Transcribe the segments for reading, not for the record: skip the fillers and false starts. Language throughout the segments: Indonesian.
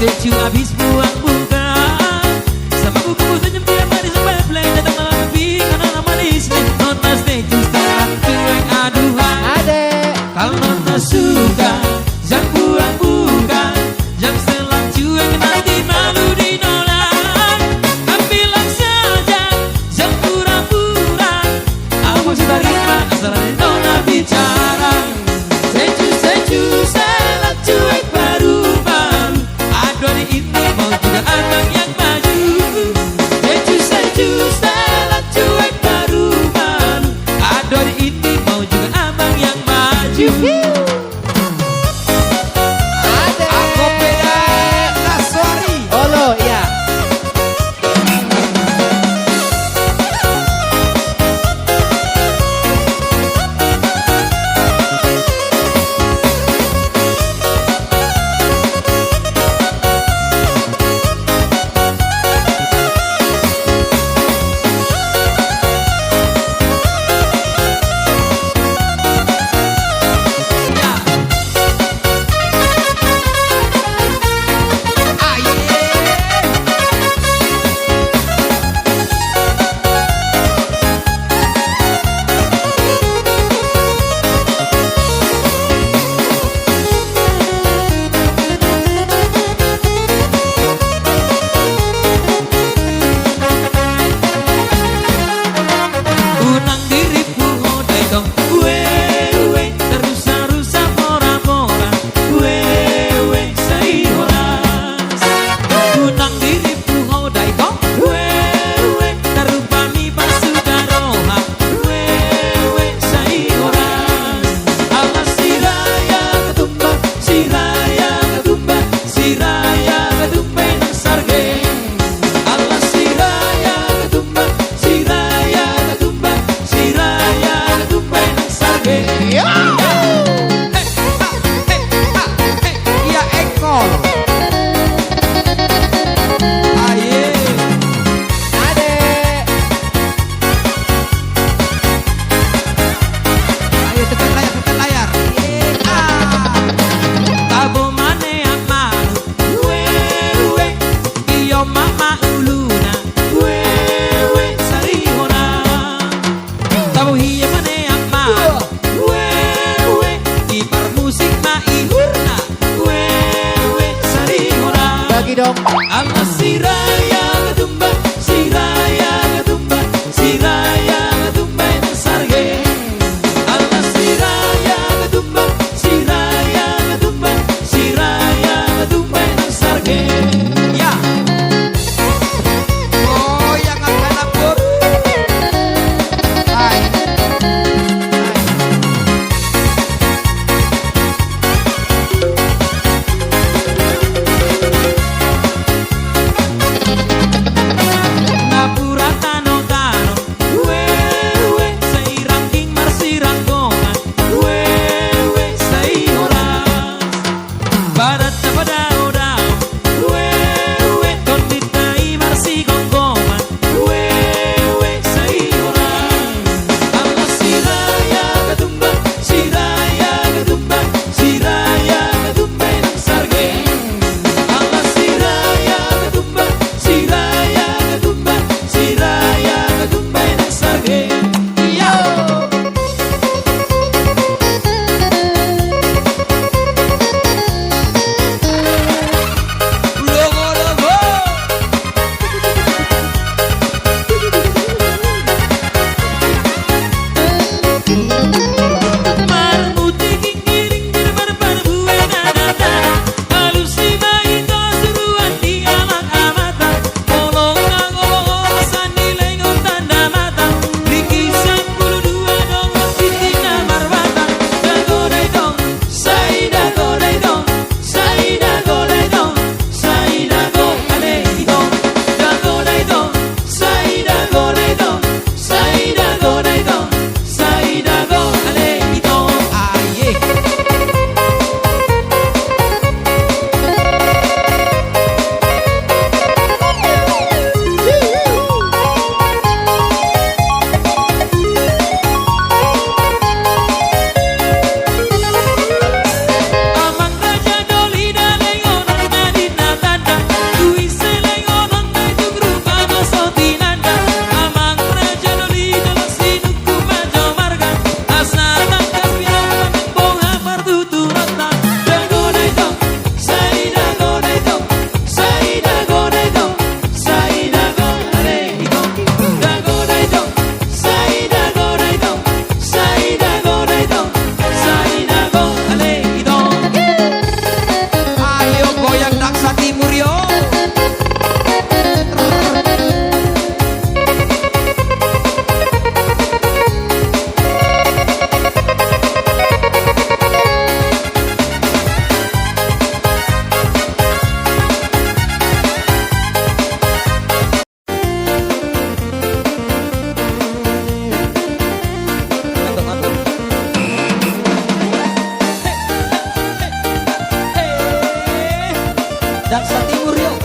Statue habis buang buka sama buku senyum dia manis sampai play datang malam lebih karena manis nih nona statue sekarang cuek aduhan Adek kalau nona suka jangan buang buka jangan selang cuek nanti malu dinolak ambil saja jangan pura-pura aku sudah terima asal nona bicara statue selang cuek baru-baru Adori ini mau juga abang yang maju Statue selang cuek baru-baru Adori ini mau juga abang yang maju Aku beda Kaswari. Olo ya. Unang diriku hodai dong Wewe Terusa-rusa pora-pora Wewe Seihoras Unang diriku hodai dong Wewe Terupami pasudaroha Wewe Seihoras Allah siraya ketumba Siraya ketumba Siraya ketumba nang sarge Allah siraya ketumba Siraya ketumba Siraya ketumba nang sarge Iya ekor. Aye Adek Ayo tekan layar, tekan layar. Tabo mane amalu Wewe Iyo mama uluna Wewe Sarihona Tabo hiya mane amalu Wewe Ipar musik maihurna Wewe Sarihona bagi dong. Allah siraya ketumba Siraya ketumba Siraya ketumba nang sarge Allah siraya ketumba Siraya ketumba Siraya ketumba nang sarge Ya Oh, yang akan lapor. Hai. Daksa Timur yuk.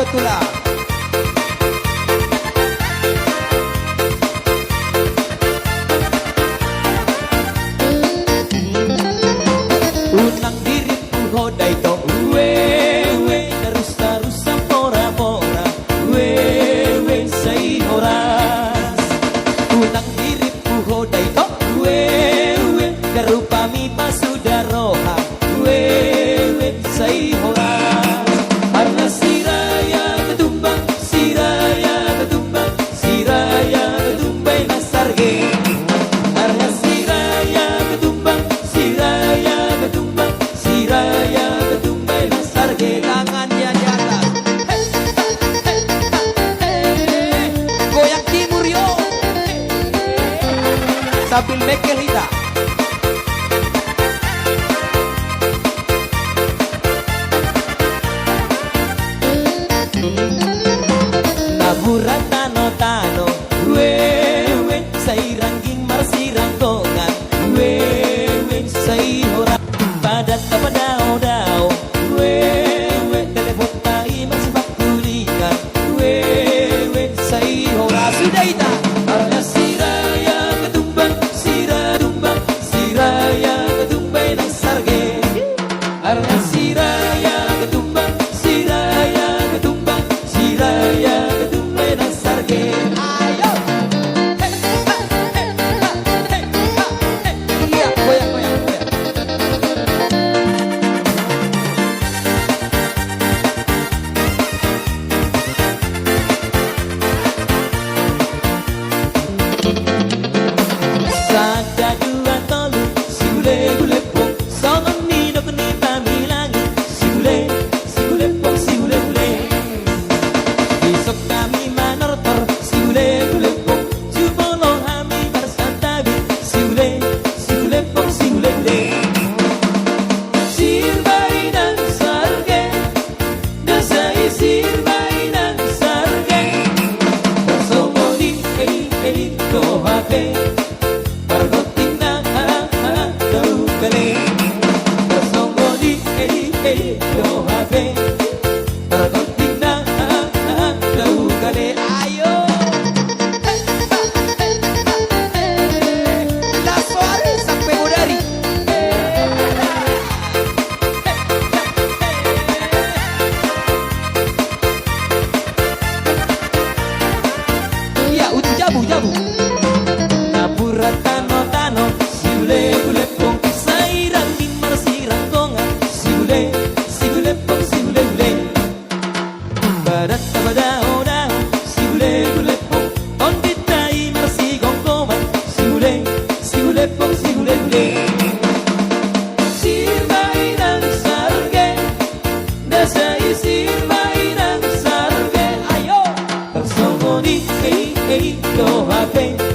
Tula. Unang diriku hodai to we terus pora we say horas. Unang diriku hodai to we garupami pasudaroha we say horas. Karena siraya ketumbang nasarge. Karena siraya ketumbang mainan sarge. Ayo tersembunyi, yo hati